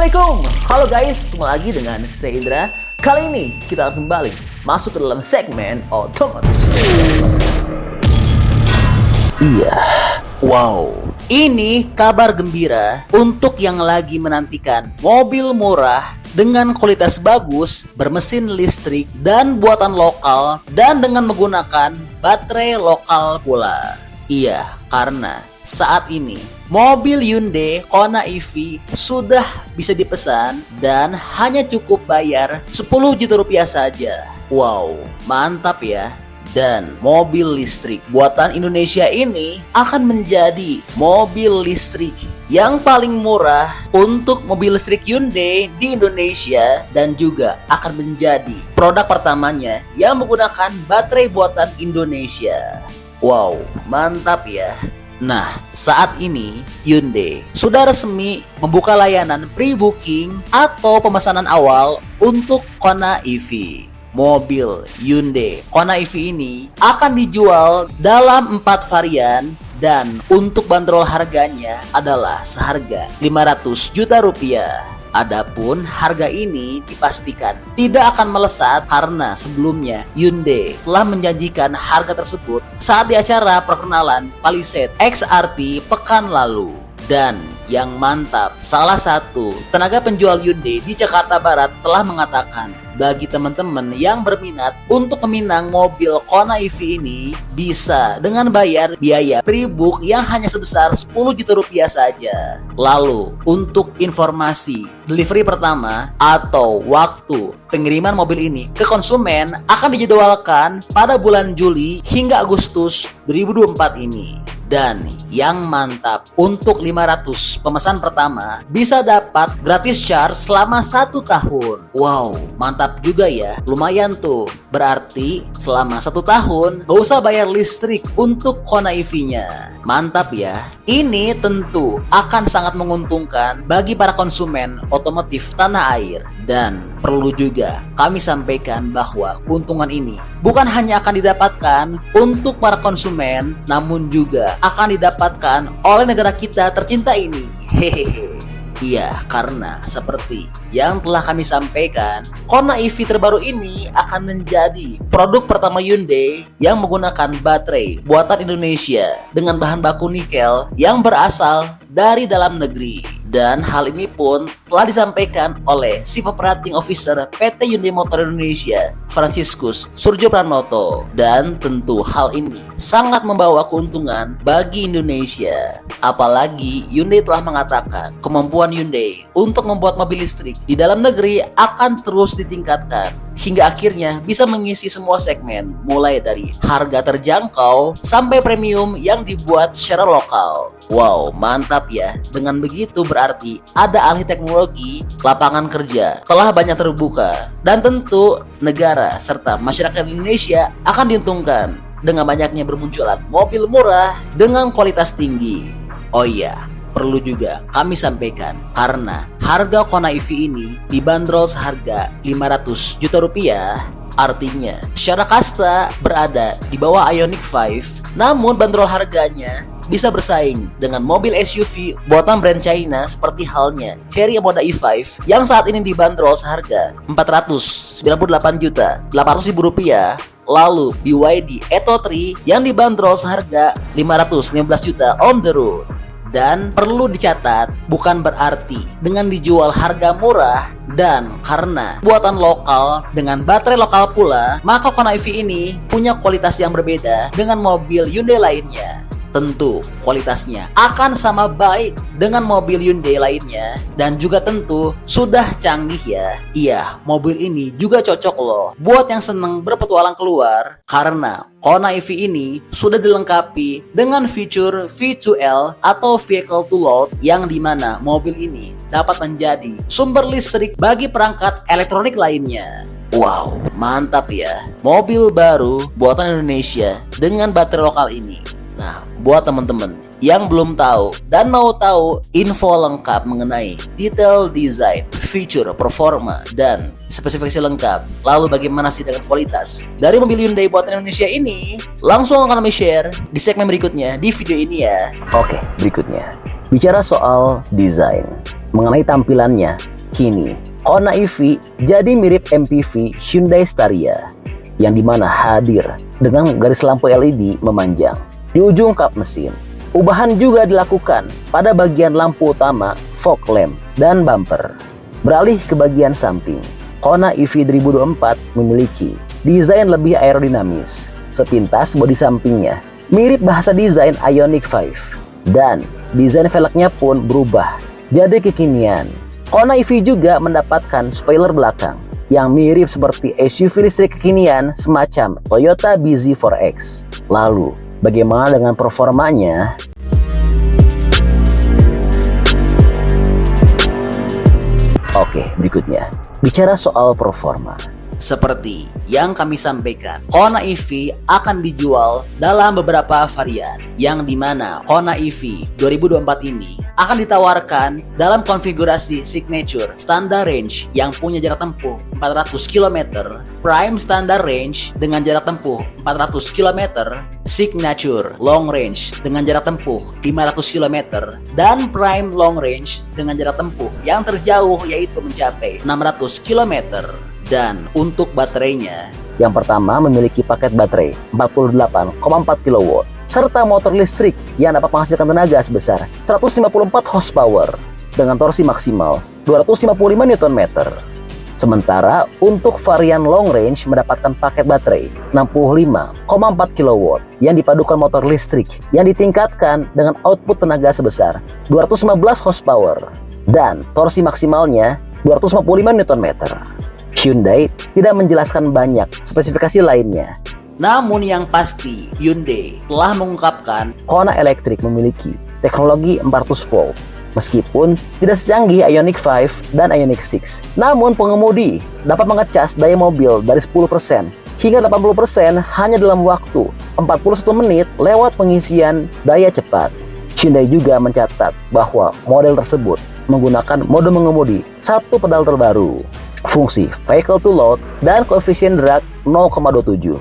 Assalamualaikum, halo guys, kembali lagi dengan saya Indra. Kali ini kita akan kembali masuk ke dalam segmen otomotif. Iya, wow, ini kabar gembira untuk yang lagi menantikan mobil murah dengan kualitas bagus, bermesin listrik dan buatan lokal dan dengan menggunakan baterai lokal pula. Iya, karena saat ini mobil Hyundai Kona EV sudah bisa dipesan dan hanya cukup bayar 10 juta rupiah saja. Wow, mantap ya. Dan mobil listrik buatan Indonesia ini akan menjadi mobil listrik yang paling murah untuk mobil listrik Hyundai di Indonesia dan juga akan menjadi produk pertamanya yang menggunakan baterai buatan Indonesia. Wow, mantap ya. Nah, saat ini Hyundai sudah resmi membuka layanan pre-booking atau pemesanan awal untuk Kona EV. Mobil Hyundai Kona EV ini akan dijual dalam 4 varian dan untuk bandrol harganya adalah seharga 500 juta rupiah. Adapun harga ini dipastikan tidak akan melesat karena sebelumnya Hyundai telah menjanjikan harga tersebut saat di acara perkenalan Palisade XRT pekan lalu. Dan yang mantap, salah satu tenaga penjual Hyundai di Jakarta Barat telah mengatakan bagi teman-teman yang berminat untuk meminang mobil Kona EV ini bisa dengan bayar biaya pre-book yang hanya sebesar 10 juta rupiah saja. Lalu untuk informasi delivery pertama atau waktu pengiriman mobil ini ke konsumen akan dijadwalkan pada bulan Juli hingga Agustus 2024 ini. Dan yang mantap, untuk 500 pemesan pertama bisa dapat gratis charge selama 1 tahun. Wow, mantap juga ya. Lumayan tuh. Berarti selama 1 tahun gak usah bayar listrik untuk Kona EV-nya. Mantap ya. Ini tentu akan sangat menguntungkan bagi para konsumen otomotif tanah air. Dan perlu juga kami sampaikan bahwa keuntungan ini bukan hanya akan didapatkan untuk para konsumen, namun juga akan didapatkan oleh negara kita tercinta ini. Hehehe. Iya, karena seperti yang telah kami sampaikan, Kona EV terbaru ini akan menjadi produk pertama Hyundai yang menggunakan baterai buatan Indonesia dengan bahan baku nikel yang berasal dari dalam negeri. Dan hal ini pun telah disampaikan oleh Chief Operating Officer PT Hyundai Motor Indonesia, Franciscus Surjo Pranoto. Dan tentu hal ini sangat membawa keuntungan bagi Indonesia. Apalagi Hyundai telah mengatakan kemampuan Hyundai untuk membuat mobil listrik di dalam negeri akan terus ditingkatkan hingga akhirnya bisa mengisi semua segmen, mulai dari harga terjangkau sampai premium yang dibuat secara lokal. Wow, mantap ya. Dengan begitu berarti ada alih teknologi, lapangan kerja telah banyak terbuka, dan tentu negara serta masyarakat Indonesia akan diuntungkan dengan banyaknya bermunculan mobil murah dengan kualitas tinggi. Oh iya, perlu juga kami sampaikan karena harga Kona EV ini dibanderol seharga 500 juta rupiah. Artinya secara kasta berada di bawah Ioniq 5, namun bandrol harganya bisa bersaing dengan mobil SUV buatan brand China seperti halnya Chery Moda E5 yang saat ini dibanderol seharga 498 juta 800 ribu rupiah. Lalu BYD Atto 3 yang dibanderol seharga 515 juta on the road. Dan perlu dicatat, bukan berarti dengan dijual harga murah dan karena buatan lokal dengan baterai lokal pula, maka Kona EV ini punya kualitas yang berbeda dengan mobil Hyundai lainnya. Tentu kualitasnya akan sama baik dengan mobil Hyundai lainnya dan juga tentu sudah canggih ya. Iya, mobil ini juga cocok loh buat yang seneng berpetualang keluar karena Kona EV ini sudah dilengkapi dengan fitur V2L atau Vehicle to Load yang dimana mobil ini dapat menjadi sumber listrik bagi perangkat elektronik lainnya. Wow, mantap ya. Mobil baru buatan Indonesia dengan baterai lokal ini. Nah, buat teman-teman yang belum tahu dan mau tahu info lengkap mengenai detail desain, feature, performa, dan spesifikasi lengkap, lalu bagaimana sih dengan kualitas dari mobil Hyundai buatan Indonesia ini, langsung akan kami share di segmen berikutnya di video ini ya. Oke, berikutnya bicara soal desain, mengenai tampilannya Kini, Kona EV jadi mirip MPV Hyundai Staria, yang dimana hadir dengan garis lampu LED memanjang di ujung kap mesin. Ubahan juga dilakukan pada bagian lampu utama, fog lamp, dan bumper. Beralih ke bagian samping, Kona EV 2024 memiliki desain lebih aerodinamis. Sepintas bodi sampingnya mirip bahasa desain Ioniq 5, dan desain velgnya pun berubah jadi kekinian. Kona EV juga mendapatkan spoiler belakang yang mirip seperti SUV listrik kekinian semacam Toyota bZ4X. Lalu, bagaimana dengan performanya? Oke, berikutnya. Bicara soal performa. Seperti yang kami sampaikan, Kona EV akan dijual dalam beberapa varian, yang dimana Kona EV 2024 ini akan ditawarkan dalam konfigurasi Signature Standard Range yang punya jarak tempuh 400 km, Prime Standard Range dengan jarak tempuh 400 km, Signature Long Range dengan jarak tempuh 500 km, dan Prime Long Range dengan jarak tempuh yang terjauh yaitu mencapai 600 km. Dan untuk baterainya, yang pertama memiliki paket baterai 48,4 kW serta motor listrik yang dapat menghasilkan tenaga sebesar 154 horsepower dengan torsi maksimal 255 Nm. Sementara untuk varian long range mendapatkan paket baterai 65,4 kW yang dipadukan motor listrik yang ditingkatkan dengan output tenaga sebesar 215 horsepower dan torsi maksimalnya 255 Nm. Hyundai tidak menjelaskan banyak spesifikasi lainnya. Namun yang pasti, Hyundai telah mengungkapkan Kona Electric memiliki teknologi 400 volt. Meskipun tidak secanggih Ioniq 5 dan Ioniq 6, namun pengemudi dapat mengecas daya mobil dari 10% hingga 80% hanya dalam waktu 41 menit lewat pengisian daya cepat. Hyundai juga mencatat bahwa model tersebut menggunakan mode mengemudi satu pedal terbaru, fungsi vehicle to load, dan koefisien drag 0,27.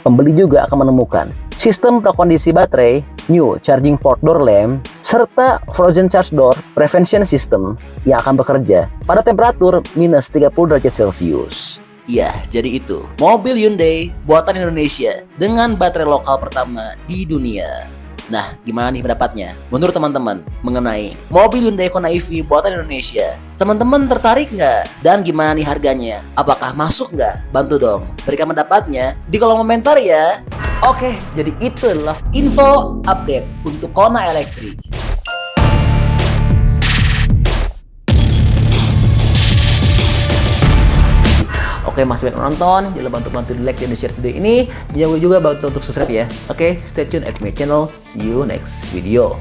Pembeli juga akan menemukan sistem prakondisi baterai, new charging port door lamp, serta frozen charge door prevention system yang akan bekerja pada temperatur minus 30 derajat Celcius. Ya, jadi itu mobil Hyundai buatan Indonesia dengan baterai lokal pertama di dunia. Nah, gimana nih pendapatnya menurut teman-teman mengenai mobil Hyundai Kona EV buatan Indonesia? Teman-teman tertarik nggak? Dan gimana nih harganya? Apakah masuk nggak? Bantu dong berikan pendapatnya di kolom komentar ya. Oke, jadi itulah info update untuk Kona Electric. Oke, masih banyak nonton, jangan lupa untuk bantu di like dan share video ini. Jangan lupa juga bantu untuk subscribe ya. Oke, stay tune at my channel. See you next video.